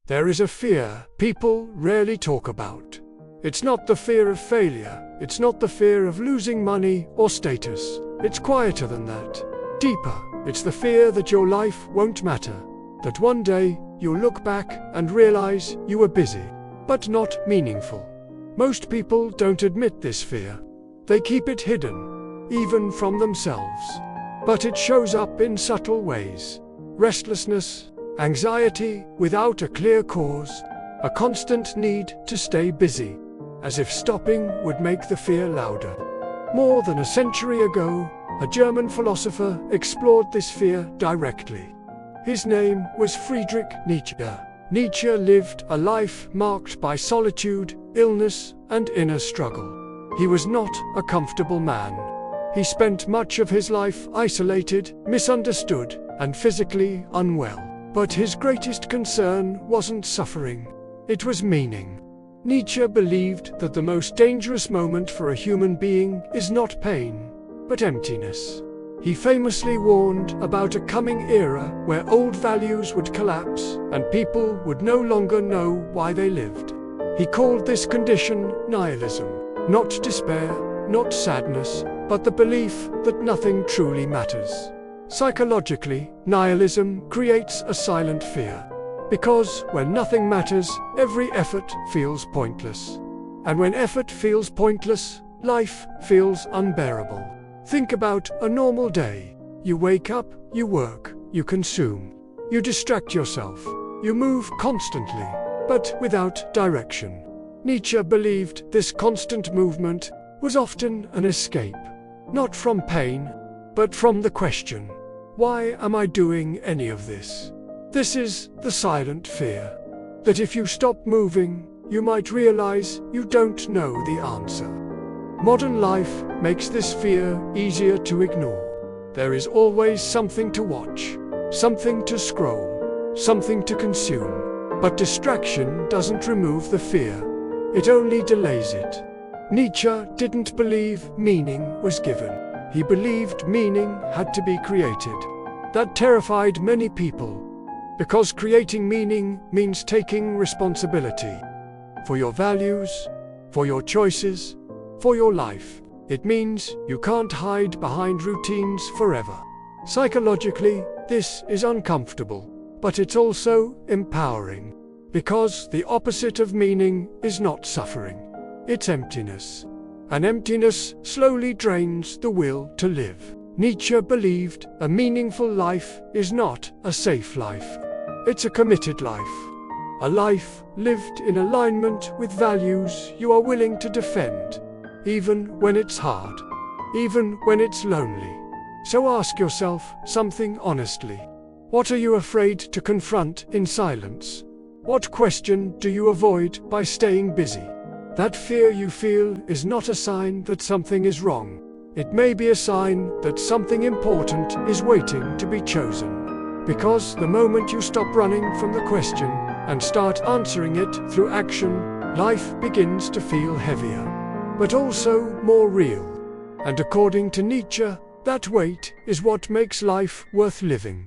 There is a fear people rarely talk about. It's not the fear of failure, it's not the fear of losing money or status. It's quieter than that. Deeper, it's the fear that your life won't matter. That one day, you'll look back and realize you were busy, but not meaningful. Most people don't admit this fear. They keep it hidden, even from themselves. But it shows up in subtle ways. Restlessness, anxiety without a clear cause, a constant need to stay busy, as if stopping would make the fear louder. More than a century ago, a German philosopher explored this fear directly. His name was Friedrich Nietzsche. Nietzsche lived a life marked by solitude, illness, and inner struggle. He was not a comfortable man. He spent much of his life isolated, misunderstood, and physically unwell. But his greatest concern wasn't suffering. It was meaning. Nietzsche believed that the most dangerous moment for a human being is not pain, but emptiness. He famously warned about a coming era where old values would collapse and people would no longer know why they lived. He called this condition nihilism, not despair, not sadness, but the belief that nothing truly matters. Psychologically, nihilism creates a silent fear. Because when nothing matters, every effort feels pointless. And when effort feels pointless, life feels unbearable. Think about a normal day. You wake up, you work, you consume. You distract yourself. You move constantly, but without direction. Nietzsche believed this constant movement was often an escape, not from pain, but from the question, why am I doing any of this? This is the silent fear, that if you stop moving, you might realize you don't know the answer. Modern life makes this fear easier to ignore. There is always something to watch, something to scroll, something to consume. But distraction doesn't remove the fear, it only delays it. Nietzsche didn't believe meaning was given. He believed meaning had to be created. That terrified many people, because creating meaning means taking responsibility for your values, for your choices, for your life. It means you can't hide behind routines forever. Psychologically, this is uncomfortable, but it's also empowering, because the opposite of meaning is not suffering. It's emptiness. And emptiness slowly drains the will to live. Nietzsche believed a meaningful life is not a safe life. It's a committed life. A life lived in alignment with values you are willing to defend, even when it's hard, even when it's lonely. So ask yourself something honestly. What are you afraid to confront in silence? What question do you avoid by staying busy? That fear you feel is not a sign that something is wrong. It may be a sign that something important is waiting to be chosen. Because the moment you stop running from the question and start answering it through action, life begins to feel heavier, but also more real. And according to Nietzsche, that weight is what makes life worth living.